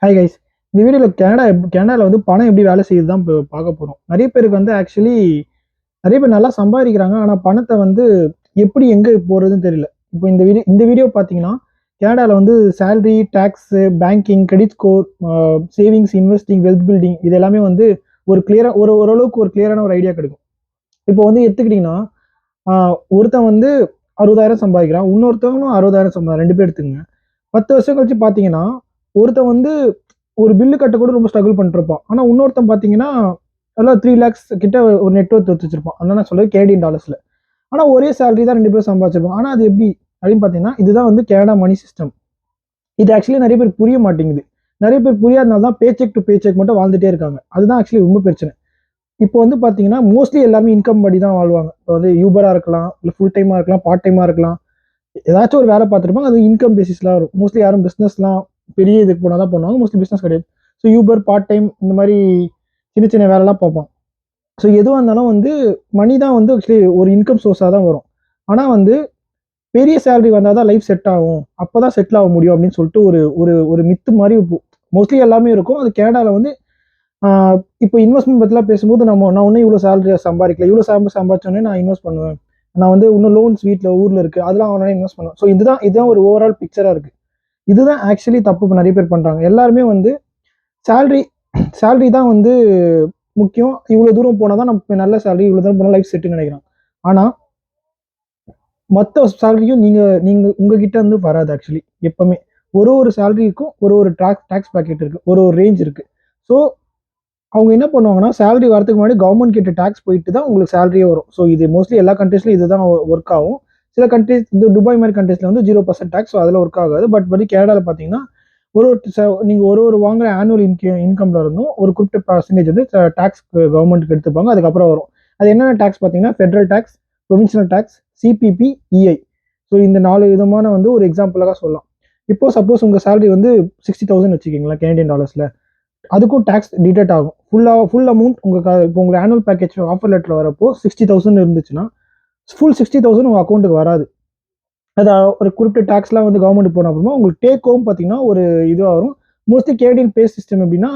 Hi guys. இந்த வீடியோவில் கனடாவில் வந்து பணம் எப்படி வேலை செய்யுது தான் இப்போ பார்க்க போகிறோம். நிறைய பேருக்கு வந்து ஆக்சுவலி நிறைய பேர் நல்லா சம்பாதிக்கிறாங்க. ஆனால் பணத்தை வந்து எப்படி எங்கே போகிறதுன்னு தெரியல. இப்போ இந்த வீடியோ பார்த்தீங்கன்னா கனடாவில் வந்து salary, tax, banking, credit score, savings, investing, wealth building இது எல்லாமே வந்து ஒரு கிளியராக ஓரளவுக்கு ஒரு கிளியரான ஒரு ஐடியா கிடைக்கும். இப்போ வந்து எடுத்துக்கிட்டிங்கன்னா ஒருத்தன் வந்து 60,000 சம்பாதிக்கிறான், இன்னொருத்தவங்களும் 60,000 சம்பாதிக்கிறான், 2 பேர் எடுத்துங்க. 10 வருஷம் கழிச்சு பார்த்தீங்கன்னா ஒருத்தன் வந்து ஒரு பில்லு கட்ட கூட ரொம்ப ஸ்ட்ரகிள் பண்ணிட்டு இருப்பான். ஆனா இன்னொருத்தன் பார்த்தீங்கன்னா, எல்லாம் 3 லேக்ஸ் கிட்ட ஒரு நெட்வொர்த் வச்சிருப்பான். அதான் நான் சொல்றது கேனடியன் டாலர்ஸ்ல. ஆனா ஒரே சேலரி தான் 2 பேரும் சம்பாதிச்சிருப்பாங்க. ஆனா அது எப்படி அப்படின்னு பார்த்தீங்கன்னா, இதுதான் வந்து கனடா மணி சிஸ்டம். இது ஆக்சுவலி நிறைய பேருக்கு புரிய மாட்டேங்குது. நிறைய பேர் புரியாதனால தான் pay check to pay check மட்டும் வாழ்ந்துட்டே இருக்காங்க. அதுதான் ஆக்சுவலி ரொம்ப பிரச்சனை. இப்போ வந்து பார்த்தீங்கன்னா, மோஸ்ட்லி எல்லாமே இன்கம் படி தான் வாழ்வாங்க. இப்போ வந்து யூபரா இருக்கலாம், இல்ல ஃபுல் டைமா இருக்கலாம், பார்ட் டைமா இருக்கலாம். ஏதாச்சும் ஒரு வேலை பார்த்துருப்பாங்க. அது இன்கம் பேசிஸ்ல வரும். மோஸ்ட்லி யாரும் பிசினஸ்லாம் பெரிய இதுக்கு போனா தான் பண்ணுவாங்க. மோஸ்ட்லி பிசினஸ் கிடையாது. ஸோ யூபர், பார்ட் டைம் இந்த மாதிரி சின்ன சின்ன வேலைலாம் பார்ப்பான். ஸோ எதுவாக இருந்தாலும் வந்து மணி தான் வந்து ஆக்சுவலி ஒரு இன்கம் சோர்ஸாக தான் வரும். ஆனால் வந்து பெரிய சேலரி வந்தால் தான் லைஃப் செட் ஆகும், அப்போ தான் செட்டில் ஆக முடியும் அப்படின்னு சொல்லிட்டு ஒரு ஒரு ஒரு மித்து மாதிரி மோஸ்ட்லி எல்லாமே இருக்கும். அது கனடாவில் வந்து இப்போ இன்வெஸ்ட்மெண்ட் பற்றிலாம் பேசும்போது நான் இன்னும் இவ்வளோ சேலரி சம்பாதிக்கல, இவ்வளோ சம்பாதிச்சோன்னே நான் இன்வெஸ்ட் பண்ணுவேன், நான் வந்து இன்னும் லோன்ஸ் வீட்டில் ஊரில் இருக்குது அதெல்லாம் அவனால இன்வெஸ்ட் பண்ணுவேன். ஸோ இதுதான் ஒரு ஓவரால் பிக்சராக இருக்குது. இதுதான் ஆக்சுவலி தப்பு இப்போ நிறைய பேர் பண்ணுறாங்க. எல்லாருமே வந்து சேலரி சேலரி தான் வந்து முக்கியம், இவ்வளோ தூரம் போனால் தான் நம்ம நல்ல சேலரி, இவ்வளோ தூரம் போனால் லைஃப் செட்டுன்னு நினைக்கிறாங்க. ஆனால் மற்ற சேலரியும் நீங்கள் உங்ககிட்ட வந்து வராது ஆக்சுவலி. எப்பவுமே ஒரு சேலரிக்கும் ஒரு டாக்ஸ் பேக்கெட் இருக்குது, ஒரு ரேஞ்ச் இருக்குது. ஸோ அவங்க என்ன பண்ணுவாங்கன்னா, சேலரி வரதுக்கு முன்னாடி கவர்மெண்ட் கிட்ட டாக்ஸ் போயிட்டு தான் உங்களுக்கு சேலரியே வரும். ஸோ இது மோஸ்ட்லி எல்லா கண்ட்ரீஸ்லையும் இதுதான் ஒர்க் ஆகும். சில கண்ட்ரீஸ், இந்த துபாய் மாதிரி கண்ட்ரீஸ்ல வந்து 0% டாக்ஸ், ஸோ அதில் ஒர்க் ஆகாது. பட் கேனடாவில் பார்த்தீங்கன்னா ஒரு நீங்கள் ஒரு வாங்குற ஆனுவல் இன்கம்ல இருந்தும் ஒரு குறிப்பிட்ட பர்சன்டேஜ் வந்து டாக்ஸ் கவர்மெண்ட்டுக்கு எடுத்துப்பாங்க. அதுக்கப்புறம் வரும். அது என்னென்ன டாக்ஸ் பார்த்தீங்கன்னா, federal tax, provincial tax, CPP, EI. So இந்த 4 விதமான வந்து ஒரு எக்ஸாம்பிளாக சொல்லலாம். இப்போ சப்போஸ் உங்கள் சேலரி வந்து 60,000 வச்சுக்கிங்களா கேனடியன் டாலர்ஸில், அதுக்கும் டாக்ஸ் டிடெக்ட் ஆகும். ஃபுல் அமௌண்ட் உங்களுக்கு இப்போ உங்களுக்கு ஆனுவல் பேக்கேஜ் ஆஃபர் லெட்டர் வரப்போ 60,000 இருந்துச்சுன்னா ஃபுல் 60,000 உங்கள் அக்கௌண்ட்டுக்கு வராது. அது ஒரு குறிப்பிட்ட டாக்ஸ்லாம் வந்து கவர்மெண்ட் போன அப்புறமா உங்களுக்கு டேக் ஹோம் பார்த்தீங்கன்னா ஒரு இதுவாக வரும். மோஸ்ட்லி கேனடியன் பே சிஸ்டம் எப்படின்னா,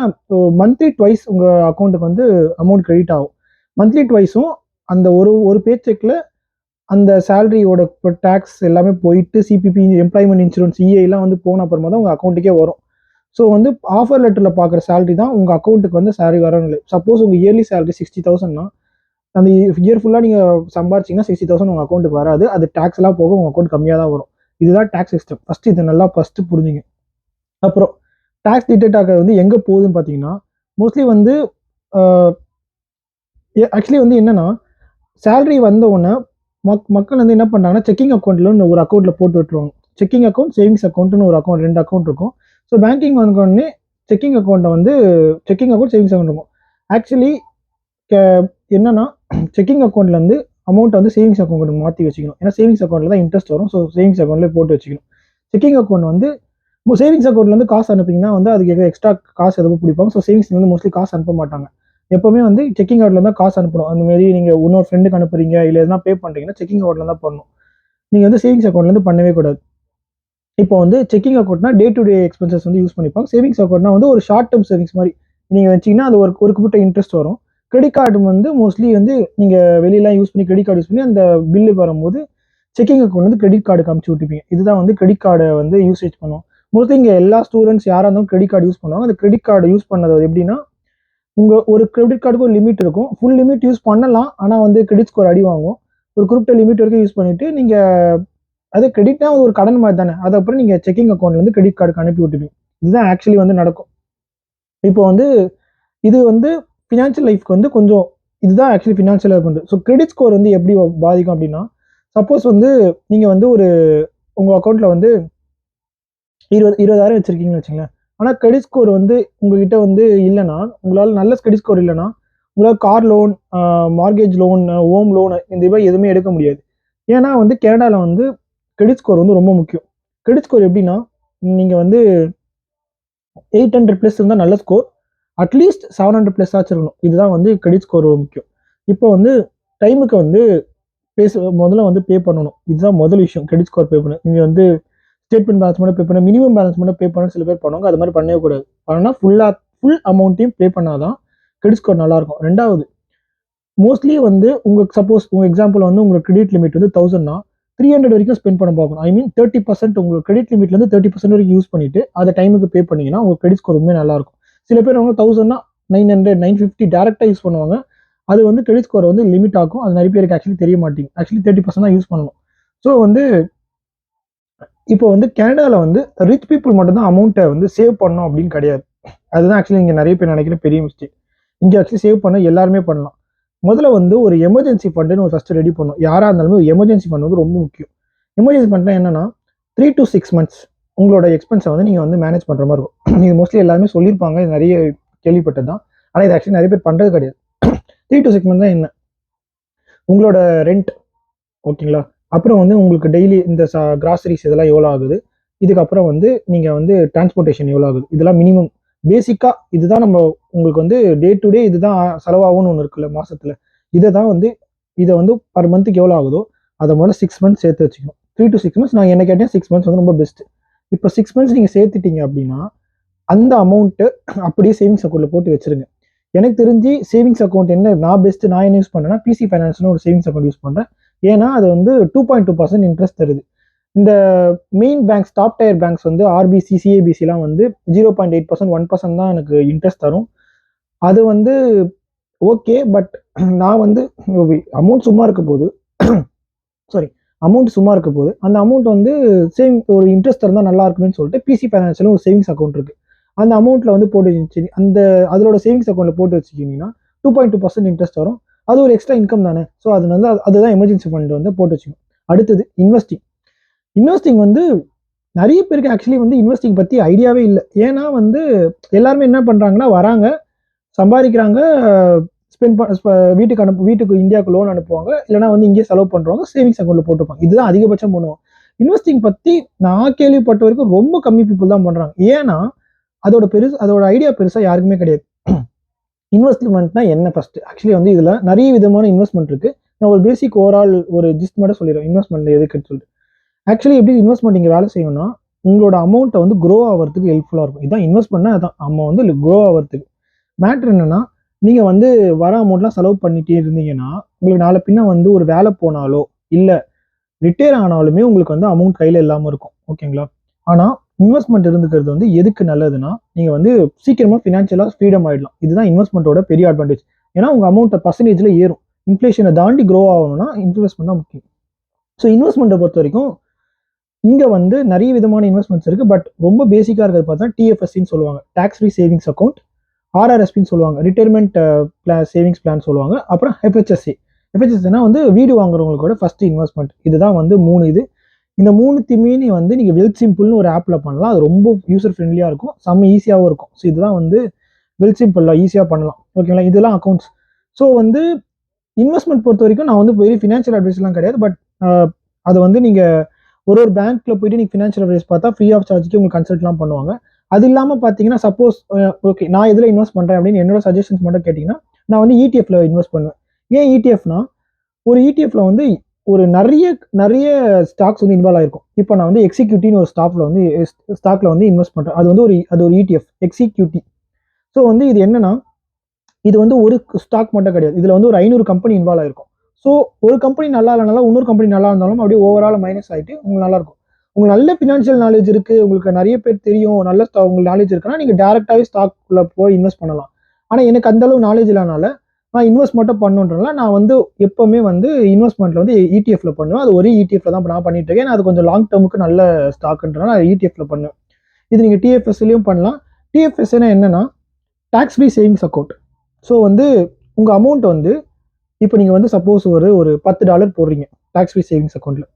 மந்த்லி ட்வைஸ் உங்கள் அக்கௌண்ட்டுக்கு வந்து அமௌண்ட் கிரெடிட் ஆகும். மந்த்லி ட்வைஸும் அந்த ஒரு ஒரு பே செக்கில் அந்த சேலரியோட டாக்ஸ் எல்லாமே போயிட்டு சிபிபி, எம்ப்ளாய்மெண்ட் இன்சூரன்ஸ், இஐலாம் வந்து போன அப்புறமா தான் உங்கள் அக்கௌண்ட்டுக்கே வரும். ஸோ வந்து ஆஃபர் லெட்டரில் பார்க்குற சேலரி தான் உங்கள் அக்கௌண்ட்டுக்கு வந்து சேலரி வரணும் இல்லை. சப்போஸ் உங்கள் இயர்லி சேலரி 60,000னா அந்த இயர் ஃபுல்லாக நீங்கள் சம்பாரிச்சிங்கன்னா 60,000 உங்கள் அக்கௌண்ட்டுக்கு வராது. அது டேக்ஸ் எல்லாம் போக உங்கள் அக்கௌண்ட் கம்மியாக தான் வரும். இதுதான் டேக்ஸ் சிஸ்டம். ஃபஸ்ட்டு இதை நல்லா புரிஞ்சுங்க. அப்புறம் டேக்ஸ் டிடெக்ட் ஆகிறது வந்து எங்கே போகுதுன்னு பார்த்தீங்கன்னா, மோஸ்ட்லி வந்து ஆக்சுவலி வந்து என்னன்னா, சேலரி வந்த உடனே மக்கள் வந்து என்ன பண்ணுறாங்கன்னா, செக்கிங் அக்கௌண்ட்டில் ஒரு அக்கௌண்ட்டில் போட்டு விட்டுருவாங்க. செக்கிங் அக்கௌண்ட், சேவிங்ஸ் அக்கௌண்ட்னு ஒரு அக்கௌண்ட், 2 அக்கௌண்ட் இருக்கும். ஸோ பேங்கிங் வந்த உடனே செக்கிங் அக்கௌண்ட்டை வந்து செக்கிங் அக்கௌண்ட், சேவிங்ஸ் அக்கௌண்ட் இருக்கும். ஆக்சுவலி என்னன்னா, செக்கிங் அக்கௌண்ட்லேருந்து அமௌண்ட்டை வந்து சேவிங்ஸ் அக்கௌண்ட்டுக்கு மாற்றி வச்சுக்கணும். ஏன்னா சேவிங்ஸ் அக்கௌண்ட்டில் தான் இன்ட்ரெஸ்ட் வரும். ஸோ சேவிங்ஸ் அக்கௌண்ட்லேயே போட்டு வச்சுக்கணும். செக்கிங் அக்கௌண்ட் வந்து சேவிங்ஸ் அக்கௌண்ட்லேருந்து காசு அனுப்பிங்கன்னா வந்து அதுக்கு எக்ஸ்ட்ரா காசு எதுவும் பிடிப்பாங்க. ஸோ சேவிங்ஸ் வந்து மோஸ்ட்லி காசு அனுப்ப மாட்டாங்க. எப்பவுமே வந்து செக்கிங் அக்கௌண்ட்ல தான் காசு அனுப்பணும். அந்த மாதிரி நீங்கள் இன்னொரு ஃப்ரெண்டுக்கு அனுப்புறீங்க, இல்லை எதனா பே பண்ணுறீங்கன்னா செக்கிங் அக்கௌண்ட்ல தான் பண்ணணும். நீங்கள் வந்து சேவிங்ஸ் அக்கௌண்ட்லேருந்து பண்ணவே கூடாது. இப்போ வந்து செக்கிங் அக்கௌண்ட்னா டே டு டே எக்ஸ்பென்சஸ் வந்து யூஸ் பண்ணிப்பாங்க. சேவிங்ஸ் அக்கௌண்ட்னா வந்து ஒரு ஷார்ட் டேர்ம் சேவிங்ஸ் மாதிரி நீங்கள் வச்சிங்கன்னா அது ஒரு குறிப்பிட்ட இன்ட்ரெஸ்ட் வரும். கிரெடிட் கார்டு வந்து மோஸ்ட்லி வந்து நீங்கள் வெளியெல்லாம் யூஸ் பண்ணி கிரெடிட் கார்டு யூஸ் பண்ணி அந்த பில்லு வரும்போது செக்கிங் அக்கௌண்ட் வந்து கிரெடிட் கார்டுக்கு அமுச்சு விட்டுப்பீங்க. இதுதான் வந்து கிரெடிட் கார்டை வந்து யூசேஜ் பண்ணுவோம். மோஸ்ட்லி இங்கே எல்லா ஸ்டூடெண்ட்ஸ் யாராக இருந்தாலும் கிரெடிட் கார்டு யூஸ் பண்ணுவாங்க. அந்த கிரெடிட் கார்டு யூஸ் பண்ணது எப்படின்னா, ஒரு கிரெடிட் கார்டுக்கு ஒரு லிமிட் இருக்கும். ஃபுல் லிமிட் யூஸ் பண்ணலாம். ஆனால் வந்து கிரெடிட் ஸ்கோர் அடி வாங்கும். ஒரு குறிப்பிட்ட லிமிட் வரைக்கும் யூஸ் பண்ணிட்டு நீங்கள் அது கிரெடிட்னா ஒரு கடன் மாதிரி தானே. அது அப்புறம் நீங்கள் செக்கிங் அக்கௌண்ட்லேருந்து கிரெடிட் கார்டுக்கு அனுப்பி விட்டுப்பீங்க. இதுதான் ஆக்சுவலி வந்து நடக்கும். இப்போ வந்து இது வந்து ஃபினான்ஷியல் லைஃப்க்கு வந்து கொஞ்சம் இதுதான் actually financial account. So credit score வந்து எப்படி பாதிக்கும் அப்படின்னா, சப்போஸ் வந்து நீங்கள் வந்து உங்கள் அக்கௌண்ட்டில் வந்து 20,000 வச்சிருக்கீங்கன்னு வச்சுங்களேன். ஆனால் கிரெடிட் ஸ்கோர் வந்து உங்ககிட்ட வந்து இல்லைன்னா, உங்களால் நல்ல கிரெடிட் ஸ்கோர் இல்லைன்னா, உங்களால் car loan, mortgage loan, home loan இந்த மாதிரி எதுவுமே எடுக்க முடியாது. ஏன்னா வந்து கனடாவில் வந்து கிரெடிட் ஸ்கோர் வந்து ரொம்ப முக்கியம். கிரெடிட் ஸ்கோர் எப்படின்னா, நீங்கள் வந்து 800+ இருந்தால் நல்ல ஸ்கோர். அட்லீஸ்ட் 700+ ஆச்சு இருக்கணும். இதுதான் வந்து கிரெடிட் ஸ்கோர் முக்கியம். இப்போ வந்து டைமுக்கு வந்து முதல்ல வந்து பே பண்ணணும். இதுதான் முதல் விஷயம். கிரெடிட் ஸ்கோர் பே பண்ணணும். நீங்கள் வந்து ஸ்டேட்மெண்ட் பேலன்ஸ் மட்டும் பே பண்ண, மினிமம் பேலன்ஸ் மட்டும் பே பண்ண சில பேர் பண்ணுவாங்க. அது மாதிரி பண்ணவே கூடாது. ஆனால் ஃபுல் அமௌண்ட்டையும் பே பண்ணாதான் கிரெடிட் ஸ்கோர் நல்லா இருக்கும். ரெண்டாவது, மோஸ்ட்லி வந்து உங்களுக்கு சப்போஸ் உங்க எக்ஸாம்பிள் வந்து உங்களுக்கு கிரெடிட் லிமிட் வந்து 1000னா 300 வரைக்கும் ஸ்பெண்ட் பண்ண பார்க்கணும். ஐ மீன் 30% உங்களுக்கு கிரெடிட் லிமிட்ல இருந்து 30% வரைக்கும் யூஸ் பண்ணிட்டு அதை டைமுக்கு பே பண்ணீங்கன்னா உங்க கிரெடிட் ஸ்கோர் ரொம்ப நல்லா இருக்கும். சில பேர் வந்து 1000னா 900 950 டேரக்டா யூஸ் பண்ணுவாங்க. அது வந்து கிரெடிட் ஸ்கோர் வந்து லிமிட் ஆகும். அது நிறைய பேருக்கு ஆக்சுவலி தெரிய மாட்டேங்குது. ஆக்சுவலி 30% தான் யூஸ் பண்ணணும். ஸோ வந்து இப்போ வந்து கனடாவில் வந்து ரிச் பீப்புள் மட்டும் தான் அமௌண்ட்டை வந்து சேவ் பண்ணணும் அப்படின்னு கிடையாது. அதுதான் ஆக்சுவலி இங்கே நிறைய பேர் நினைக்கிற பெரிய மிஸ்டேக். இங்கே ஆக்சுவலி சேவ் பண்ண எல்லாருமே பண்ணலாம். முதல்ல வந்து ஒரு எமர்ஜென்சி ஃபண்டுன்னு ஒரு ஃபர்ஸ்ட் ரெடி பண்ணும். யாராக இருந்தாலுமே ஒரு எமர்ஜென்சி ஃபண்ட் வந்து ரொம்ப முக்கியம். எமர்ஜென்சி ஃபண்ட்னா என்னன்னா 3 to 6 months உங்களோட எக்ஸ்பென்ஸை வந்து நீங்கள் வந்து மேனேஜ் பண்ணுற மாதிரி இருக்கும். நீங்கள் மோஸ்ட்லி எல்லாருமே சொல்லியிருப்பாங்க, இது நிறைய கேள்விப்பட்டது தான். ஆனால் இது ஆக்சுவலி நிறைய பேர் பண்ணுறது கிடையாது. 3 to 6 months தான் என்ன, உங்களோட ரெண்ட் ஓகேங்களா, அப்புறம் வந்து உங்களுக்கு டெய்லி இந்த கிராசரிஸ் இதெல்லாம் எவ்வளோ ஆகுது, இதுக்கப்புறம் வந்து நீங்கள் வந்து டிரான்ஸ்போர்ட்டேஷன் எவ்வளோ ஆகுது, இதெல்லாம் மினிமம் பேசிக்காக இதுதான் நம்ம உங்களுக்கு வந்து டே டு டே இதுதான் செலவாகும்னு ஒன்று இருக்குல்ல மாசத்துல, இதை வந்து பர் மந்த்துக்கு எவ்வளோ ஆகுதோ அதை முதல்ல 6 months சேர்த்து வச்சுக்கணும். 3 to 6 months நான் என்ன கேட்டேன், 6 months வந்து ரொம்ப பெஸ்ட். இப்போ 6 months நீங்கள் சேர்த்துட்டீங்க அப்படின்னா அந்த அமௌண்ட்டு அப்படியே சேவிங்ஸ் அக்கௌண்ட்டில் போட்டு வச்சிருங்க. எனக்கு தெரிஞ்சு சேவிங்ஸ் அக்கௌண்ட் என்ன நான் என்ன யூஸ் பண்ணுறேன்னா பிசி ஃபைனான்ஸ்னு ஒரு சேவிங்ஸ் அக்கௌண்ட் யூஸ் பண்ணுறேன். ஏன்னா அது வந்து 2.2% இன்ட்ரெஸ்ட் தருது. இந்த main banks, top tier banks வந்து ஆர்பிசி சிஏபிசிலாம் வந்து 0.8% 1% தான் எனக்கு இன்ட்ரெஸ்ட் தரும். அது வந்து ஓகே, பட் நான் வந்து அமௌண்ட் சும்மா இருக்க போது சாரி அமௌண்ட் சும்மா இருக்க போது அந்த அமௌண்ட் வந்து சேவிங் ஒரு இன்ட்ரெஸ்ட் இருந்தால் நல்லா இருக்குன்னு சொல்லிட்டு பிசி ஃபைனான்ஸில் ஒரு சேவிங்ஸ் அக்கௌண்ட் இருக்கு. அந்த அமௌண்ட்ல வந்து போட்டு அதோட சேவிங்ஸ் அக்கௌண்ட்ல போட்டு வச்சுக்கிட்டீங்கன்னா 2.2% இன்ட்ரெஸ்ட் வரும். அது ஒரு எக்ஸ்ட்ரா இன்கம் தானே. ஸோ அது வந்து அதுதான் எமர்ஜென்சி ஃபண்ட் வந்து போட்டு வச்சுக்கணும். அடுத்தது இன்வெஸ்டிங் வந்து நிறைய பேருக்கு ஆக்சுவலி வந்து இன்வெஸ்டிங் பற்றி ஐடியாவே இல்லை. ஏன்னா வந்து எல்லாருமே என்ன பண்ணுறாங்கன்னா வராங்க, சம்பாதிக்கிறாங்க, வீட்டுக்கு இந்தியாவுக்கு லோன் அனுப்புவாங்க, இல்லைனா வந்து இங்கே செலவு பண்ணுறவங்க சேவிங்ஸ் அக்கௌண்ட்ல போட்டுப்பாங்க. இதுதான் அதிகபட்சம் பண்ணுவோம். இன்வெஸ்டிங் பற்றி நான் கேள்விப்பட்ட வரைக்கும் ரொம்ப கம்மி பீப்புள் தான் பண்ணுறாங்க. ஏன்னா அதோட ஐடியா பெருசாக யாருக்குமே கிடையாது. இன்வெஸ்ட்மெண்ட்னா என்ன ஃபர்ஸ்ட் ஆக்சுவலி வந்து இதில் நிறைய விதமான இன்வெஸ்ட்மெண்ட் இருக்கு. நான் ஒரு பேசிக் ஓவரால் ஒரு ஜிஸ்ட் மட்டும் சொல்லிடுறேன் இன்வெஸ்ட்மெண்ட் எதுக்குன்னு சொல்லிட்டு. ஆக்சுவலி எப்படி இன்வெஸ்ட்மெண்ட் நீங்கள் வேலை செய்யணும்னா உங்களோட அமௌண்ட்டை வந்து க்ரோ ஆகிறதுக்கு ஹெல்ப்ஃபுல்லாக இருக்கும். இதுதான் இன்வெஸ்ட்மெண்ட்னா அதான் நம்ம வந்து க்ரோ ஆகிறதுக்கு. மேட்ரு என்னன்னா நீங்கள் வந்து வர அமௌண்ட்லாம் செலவு பண்ணிட்டே இருந்தீங்கன்னா உங்களுக்கு நாளை பின்ன வந்து ஒரு வேலை போனாலோ இல்லை ரிட்டையர் ஆனாலுமே உங்களுக்கு வந்து அமௌண்ட் கையில் இல்லாமல் இருக்கும். ஓகேங்களா. ஆனால் இன்வெஸ்ட்மெண்ட் இருந்துக்கிறது வந்து எதுக்கு நல்லதுன்னா நீங்கள் வந்து சீக்கிரமாக ஃபினான்ஷியலாக ஃப்ரீடம் ஆகிடலாம். இதுதான் இன்வெஸ்ட்மெண்ட்டோட பெரிய அட்வான்டேஜ். ஏன்னா உங்கள் அமௌண்ட்டை பர்சன்டேஜில் ஏறும். இன்ஃப்ளேஷனை தாண்டி க்ரோ ஆகணும்னா இன்வெஸ்ட்மெண்ட் தான் முக்கியம். ஸோ இன்வெஸ்ட்மெண்ட்டை பொறுத்த வரைக்கும் இங்கே வந்து நிறைய விதமான இன்வெஸ்ட்மெண்ட்ஸ் இருக்குது. பட் ரொம்ப பேசிக்காக இருக்கிறது பார்த்தா டிஎஃப்எஸ்சின்னு சொல்லுவாங்க, டேக்ஸ் ஃப்ரீ சேவிங்ஸ் அக்கௌண்ட். ஆர்ஆர்எஸ்பின்னு சொல்லுவாங்க, ரிட்டையர்மெண்ட் சேவிங்ஸ் பிளான் சொல்லுவாங்க. அப்புறம் எஃப்ஹெச்எஸ்சினா வந்து வீடு வாங்குறவங்களோட ஃபர்ஸ்ட் இன்வெஸ்ட்மெண்ட். இதுதான் வந்து 3 இந்த 3த்தையுமே நீ வந்து நீங்கள் வெல்த் சிம்பிள்னு ஒரு ஆப்பில் பண்ணலாம். அது ரொம்ப யூசர் ஃப்ரெண்ட்லியாக இருக்கும், செம்ம ஈஸியாகவும் இருக்கும். ஸோ இதுதான் வந்து வெல்த் சிம்பிளில் ஈஸியாக பண்ணலாம். ஓகேங்களா. இதெல்லாம் அக்கௌண்ட்ஸ். ஸோ வந்து இன்வெஸ்ட்மெண்ட் பொறுத்த வரைக்கும் நான் வந்து வெரி ஃபினான்ஷியல் அட்வைஸ்லாம் கிடையாது. பட் அது வந்து நீங்கள் ஒரு பேங்க்ல போயிட்டு நீங்கள் ஃபினான்ஷியல் அட்வைஸ் பார்த்தா ஃப்ரீ ஆஃப் சார்ஜுக்கு உங்களுக்கு கன்சல்ட்லாம் பண்ணுவாங்க. அது இல்லாமல் பார்த்தீங்கன்னா சப்போஸ் ஓகே நான் இதில் இன்வெஸ்ட் பண்ணுறேன் அப்படின்னு என்னோட சஜஷன்ஸ் மட்டும் கேட்டிங்கன்னா நான் வந்து இடிஎஃப்ல இன்வெஸ்ட் பண்ணுவேன். ஏன் இடிஎஃப்னா ஒரு இடிஎஃப்ல வந்து ஒரு நிறைய ஸ்டாக்ஸ் வந்து இன்வால்வ் ஆயிருக்கும். இப்போ நான் வந்து எக்ஸிக்யூட்டிவ்னு ஒரு ஸ்டாக்ல வந்து இன்வெஸ்ட் பண்ணுறேன். அது ஒரு இடிஎஃப் எக்ஸிக்யூட்டிவ். ஸோ வந்து இது என்னன்னா இது வந்து ஒரு ஸ்டாக் மட்டும் கிடையாது. இதில் வந்து ஒரு 500 கம்பெனி இன்வால்வ் ஆயிருக்கும். ஸோ ஒரு கம்பெனி நல்லா இல்லைனாலும் இன்னொரு கம்பெனி நல்லா இருந்தாலும் அப்படியே ஓவரால் மைனஸ் ஆகிட்டு உங்களுக்கு நல்லா இருக்கும். உங்களுக்கு நல்ல ஃபினான்ஷியல் நாலேஜ் இருக்கு, உங்களுக்கு நிறைய பேர் தெரியும், உங்களுக்கு நாலேஜ் இருக்குன்னா நீங்கள் டேரெக்டாகவே ஸ்டாக்ல போய் இன்வெஸ்ட் பண்ணலாம். ஆனால் எனக்கு அந்த அளவு நாலேஜ் இல்லைனால நான் இன்வெஸ்ட் மட்டும் பண்ணுன்றதுனால நான் வந்து எப்பவுமே வந்து இன்வெஸ்ட்மெண்ட்ல வந்து இடிஎஃப்ல பண்ணுவேன். அது ஒரே இடிஎஃப்ல தான் நான் பண்ணிட்டு இருக்கேன். அது கொஞ்சம் லாங் டேர்முக்கு நல்ல ஸ்டாக்ன்றனால நான் இடிஎஃப்ல பண்ணுவேன். இது நீங்கள் டிஎஃப்எஸ்லையும் பண்ணலாம். டிஎஃப்எஸ்னா என்னன்னா tax free savings account. So வந்து உங்கள் அமௌண்ட் வந்து இப்போ நீங்கள் வந்து சப்போஸ் ஒரு $10 போடுறீங்க டாக்ஸ் ஃப்ரீ சேவிங்ஸ் அக்கௌண்ட்ல,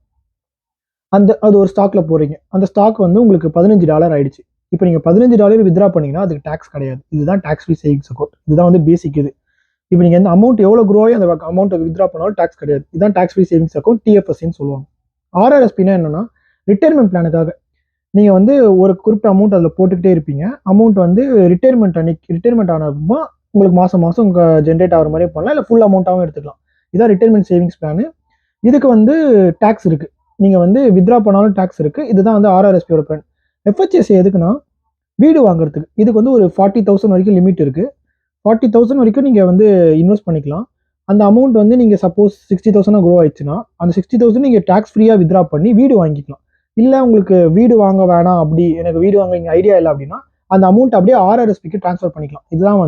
அது ஒரு ஸ்டாக்ல போடுறீங்க. அந்த ஸ்டாக் வந்து உங்களுக்கு $15 ஆயிடுச்சு. இப்போ நீங்கள் $15 வித்ரா பண்ணீங்கன்னா அதுக்கு டாக்ஸ் கிடையாது. இதுதான் டாக்ஸ் ஃப்ரீ சேவிங்ஸ் அக்கௌண்ட். இதுதான் வந்து பேசிக். இது இப்போ நீங்கள் இந்த அமௌண்ட் எவ்வளோ க்ரோ ஆகி அந்த அமௌண்ட்டை வித்ரா பண்ணாலும் டாக்ஸ் கிடையாது. இதுதான் டாக்ஸ் ஃப்ரீ சேவிங்ஸ் அக்கௌண்ட், டிஎஃப்எஸ்ன்னு சொல்லுவாங்க. ஆர்ஆர்எஸ்பின்னா என்னன்னா ரிட்டையர்மெண்ட் பிளானுக்காக நீங்கள் வந்து ஒரு குறிப்பிட்ட அமௌண்ட் அதில் போட்டுக்கிட்டே இருப்பீங்க. அமௌண்ட் வந்து ரிட்டையர்மெண்ட் ஆனப்போ உங்களுக்கு மாதம் உங்கள் ஜென்ரேட் ஆகிற மாதிரியே பண்ணலாம், இல்லை ஃபுல் அமௌண்ட்டாகவும் எடுத்துக்கலாம். இதான் ரிட்டையர்மெண்ட் சேவிங்ஸ் பிளான். இதுக்கு வந்து டேக்ஸ் இருக்கு. நீங்கள் வந்து வித்ரா பண்ணாலும் டேக்ஸ் இருக்குது. இதுதான் வந்து ஆர்ஆர்எஸ்பியோட பிளான். எஃப்ஹெச்எஸ்சி எதுக்குன்னா வீடு வாங்குறதுக்கு. இதுக்கு வந்து ஒரு 40,000 வரைக்கும் லிமிட் இருக்குது. 40,000 வரைக்கும் நீங்கள் வந்து இன்வெஸ்ட் பண்ணிக்கலாம். அந்த அமௌண்ட் வந்து நீங்கள் சப்போஸ் 60,000 க்ரோ ஆயிடுச்சுன்னா அந்த 60,000 நீங்கள் டேக்ஸ் ஃப்ரீயாக வித்ரா பண்ணி வீடு வாங்கிக்கலாம். இல்லை உங்களுக்கு வீடு வாங்க வேணாம், அப்படி எனக்கு வீடு வாங்க இங்கே ஐடியா இல்லை அப்படின்னா அந்த அமௌண்ட் அப்படியே ஆர்ஆர்எஸ்பிக்கு ட்ரான்ஸ்ஃபர் பண்ணிக்கலாம். இதுதான்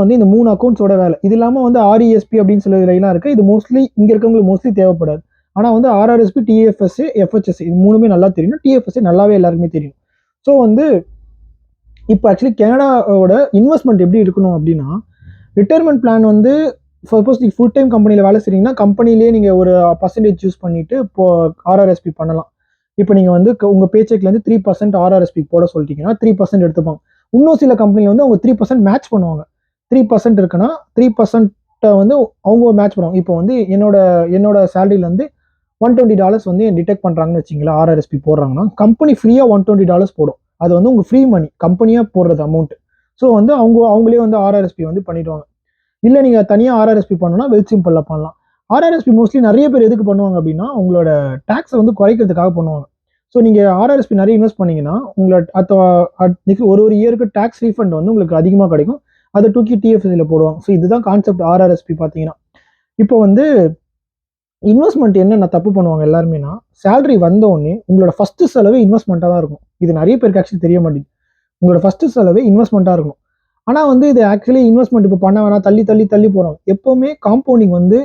வந்து இந்த 3 அக்கௌண்ட்ஸோட வேலை. இது இல்லாமல் வந்து ஆர்இஎஸ்பி அப்படின்னு சில இதெல்லாம் இருக்குது. இது மோஸ்ட்லி இங்கே இருக்கவங்களுக்கு மோஸ்ட்லி தேவைப்படாது. ஆனால் வந்து ஆர்ஆர்எஸ்பி, டிஎஃப்எஸ், எஃப்ஹெச்எஸ் இது 3மே நல்லா தெரியும். டிஎஃப்எஸ் நல்லாவே எல்லாருக்குமே தெரியும். ஸோ வந்து இப்போ ஆக்சுவலி கனடாவோட இன்வெஸ்ட்மெண்ட் எப்படி இருக்கணும் அப்படின்னா, ரிட்டையர்மெண்ட் பிளான் வந்து சப்போஸ் நீங்கள் ஃபுல் டைம் கம்பெனியில் வேலை செய்றீங்கன்னா கம்பெனிலேயே நீங்கள் ஒரு பர்சன்டேஜ் சூஸ் பண்ணிவிட்டு இப்போ ஆர்ஆர்எஸ்பி பண்ணலாம். இப்போ நீங்கள் வந்து உங்கள் பேச்செக்லேருந்து 3% ஆர்ஆர்எஸ்பி போட சொல்லிட்டீங்கன்னா 3% எடுத்துப்பாங்க. இன்னும் சில கம்பெனியில் வந்து அவங்க 3% மேட்ச் பண்ணுவாங்க. 3% இருக்குன்னா 3% வந்து அவங்க மேட்ச் பண்ணுவாங்க. இப்போ வந்து என்னோட சேலரியிலேருந்து $120 வந்து டிடெக்ட் பண்ணுறாங்கன்னு வச்சிங்களேன், ஆர்ஆர்எஸ்பி போடுறாங்கன்னா கம்பெனி ஃப்ரீயாக $120 போடும். அது வந்து உங்கள் ஃப்ரீ மணி, கம்பெனியாக போடுறது அமௌண்ட். ஸோ வந்து அவங்களே வந்து ஆர்ஆர்எஸ்பி வந்து பண்ணிடுவாங்க. இல்லை நீங்கள் தனியாக ஆர்ஆர்எஸ்பி பண்ணணும்னா வெல்த் சிம்பிளில் பண்ணலாம். ஆர்ஆர்எஸ்பி மோஸ்ட்லி நிறைய பேர் எதுக்கு பண்ணுவாங்க அப்படின்னா உங்களோட டேக்ஸை வந்து குறைக்கிறதுக்காக பண்ணுவாங்க. ஸோ நீங்கள் ஆர்ஆர்எஸ்பி நிறைய இன்வெஸ்ட் பண்ணீங்கன்னா உங்களோட ஒரு இயருக்கு டேக்ஸ் ரீஃபண்ட் வந்து உங்களுக்கு அதிகமாக கிடைக்கும். அதை தூக்கி டிஎஃப்எஸ்சியில் போடுவாங்க. ஸோ இதுதான் கான்செப்ட் ஆர்ஆர்எஸ்பி பார்த்தீங்கன்னா. இப்போ வந்து இன்வெஸ்ட்மெண்ட் என்ன தப்பு பண்ணுவாங்க எல்லாருமேனா, சேலரி வந்தோடனே உங்களோட ஃபர்ஸ்ட் செலவு இன்வெஸ்ட்மெண்ட்டாக தான் இருக்கும். இது நிறைய பேருக்கு ஆக்சுவலி தெரிய மாட்டேங்குது. உங்களோட ஃபர்ஸ்ட் செலவு இன்வெஸ்ட்மெண்ட்டாக இருக்கணும். ஆனால் வந்து இது ஆக்சுவலி இன்வெஸ்ட்மெண்ட் இப்போ பண்ண வேணாம், தள்ளி போகிறாங்க. எப்போவுமே காம்பவுண்டிங் வந்து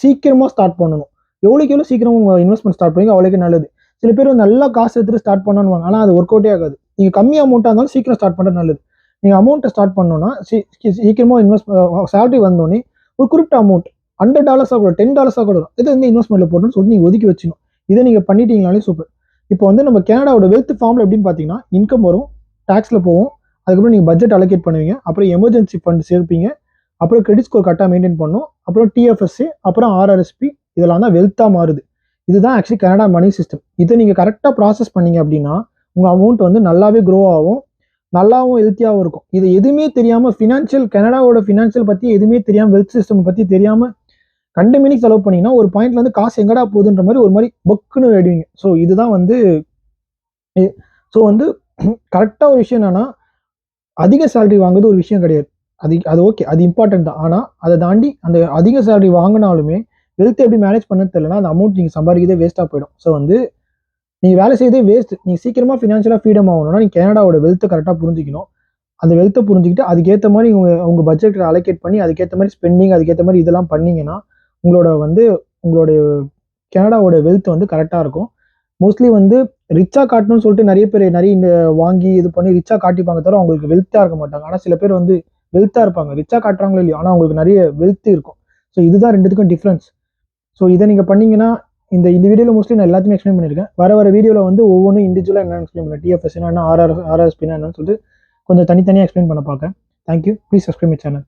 சீக்கிரமாக ஸ்டார்ட் பண்ணணும். எவ்வளோ சீக்கிரம் உங்கள் இன்வெஸ்ட்மெண்ட் ஸ்டார்ட் பண்ணி அவ்வளோக்கு நல்லது. சில பேர் வந்து நல்லா காசு எடுத்துட்டு ஸ்டார்ட் பண்ணணுவாங்க. ஆனால் அது ஒர்க் அவுட்டே ஆகாது. நீங்கள் கம்மி அமௌண்ட்டாக இருந்தாலும் சீக்கிரம் ஸ்டார்ட் பண்ணுறது நல்லது. நீங்கள் அமௌண்ட்டை ஸ்டார்ட் பண்ணணும்னா சீக்கிரமாக சேலரி வந்தோடனே ஒரு குறிப்பிட்ட அமௌண்ட் $100 கூட $10 கூட வரும். இதை வந்து இன்வெஸ்ட்மெண்ட்டில் போடணும்னு சொல்லிட்டு நீங்கள் ஒதுக்கி வச்சுக்கணும். இதை நீங்கள் பண்ணிட்டீங்கனாலே சூப்பர். இப்போ வந்து நம்ம கனடாவோட வெல்த் ஃபார்மில் எப்படின்னு பார்த்தீங்கன்னா இன்கம் வரும், டேக்ஸில் போகும், அதுக்கப்புறம் நீங்கள் பட்ஜெட் அலோகேட் பண்ணுவீங்க, அப்புறம் எமர்ஜென்சி ஃபண்ட் சேர்ப்பீங்க, அப்புறம் கிரெடிட் ஸ்கோர் கரெக்டாக மெயின்டைன் பண்ணணும், அப்புறம் டிஎஃப்எஸ்சி, அப்புறம் ஆர்ஆர்எஸ்பி, இதெல்லாம் தான் வெல்த்தாக மாறுது. இதுதான் ஆக்சுவலி கனடா மணி சிஸ்டம். இதை நீங்கள் கரெக்டாக ப்ராசஸ் பண்ணீங்க அப்படின்னா உங்கள் அமௌண்ட் வந்து நல்லாவே க்ரோ ஆகும், நல்லாவும் ஹெல்த்தியாகவும் இருக்கும். இது எதுவுமே தெரியாமல் கனடாவோட ஃபினான்ஷியல் பற்றி எதுவுமே தெரியாமல், வெல்த் சிஸ்டம் பற்றி தெரியாமல் கண்டு மினிக் செலவு பண்ணீங்கன்னா ஒரு பாயிண்ட்ல வந்து காசு எங்கடா போகுதுன்ற மாதிரி ஒரு மாதிரி பொக்குன்னு ஆயிடுவீங்க. ஸோ இதுதான் வந்து கரெக்டாக ஒரு விஷயம் என்னன்னா, அதிக சேலரி வாங்குறது ஒரு விஷயம் கிடையாது. அது ஓகே, அது இம்பார்ட்டன்ட் தான். ஆனால் அதை தாண்டி அந்த அதிக சேலரி வாங்கினாலுமே வெல்த் எப்படி மேனேஜ் பண்ண தெரியலனா அந்த அமௌண்ட் நீங்கள் சம்பாதிக்கிறதே வேஸ்ட்டாக போயிடும். ஸோ வந்து நீங்கள் வேலை செய்யறதே வேஸ்ட். நீங்கள் சீக்கிரமாக ஃபினான்ஷியலாக ஃப்ரீடம் ஆகணும்னா நீங்கள் கனடாவோட வெல்த்தை கரெக்டாக புரிஞ்சிக்கணும். அந்த வெல்த்தை புரிஞ்சுக்கிட்டு அதுக்கேற்ற மாதிரி உங்கள் பட்ஜெட்டை அலோகேட் பண்ணி அதுக்கேற்ற மாதிரி ஸ்பெண்டிங், அதுக்கேற்ற மாதிரி இதெல்லாம் பண்ணீங்கன்னா உங்களுடைய கனடாவோட வெல்த் வந்து கரெக்டாக இருக்கும். மோஸ்ட்லி வந்து ரிச்சாக காட்டணும்னு சொல்லிட்டு நிறைய பேர் இந்த வாங்கி இது பண்ணி ரிச்சாக காட்டிப்பாங்க தவிர அவங்களுக்கு வெல்த்தாக இருக்க மாட்டாங்க. ஆனால் சில பேர் வந்து வெல்த்தாக இருப்பாங்க, ரிச்சாக காட்டுறாங்களோ இல்லையோ, ஆனால் அவங்களுக்கு நிறைய வெல்த் இருக்கும். ஸோ இதுதான் ரெண்டுத்துக்கும் டிஃப்ரென்ஸ். ஸோ இதை நீங்கள் பண்ணீங்கன்னா இந்த வீடியோவில் மோஸ்ட்லி நான் எல்லாத்தையுமே எக்ஸ்பிளைன் பண்ணியிருக்கேன். வர வீடியோவில் வந்து ஒவ்வொன்றும் இண்டிவிஜுவலாக என்னென்னு எக்ஸ்பிளைன் பண்ணேன். டிஎஃப்எஸ் என்ன, ஆர்ஆர்எஸ்பின்னா என்னன்னு சொல்லிட்டு கொஞ்சம் தனித்தனியாக எக்ஸ்பிளைன் பண்ண பார்க்கேன். Thank you. Please subscribe my channel.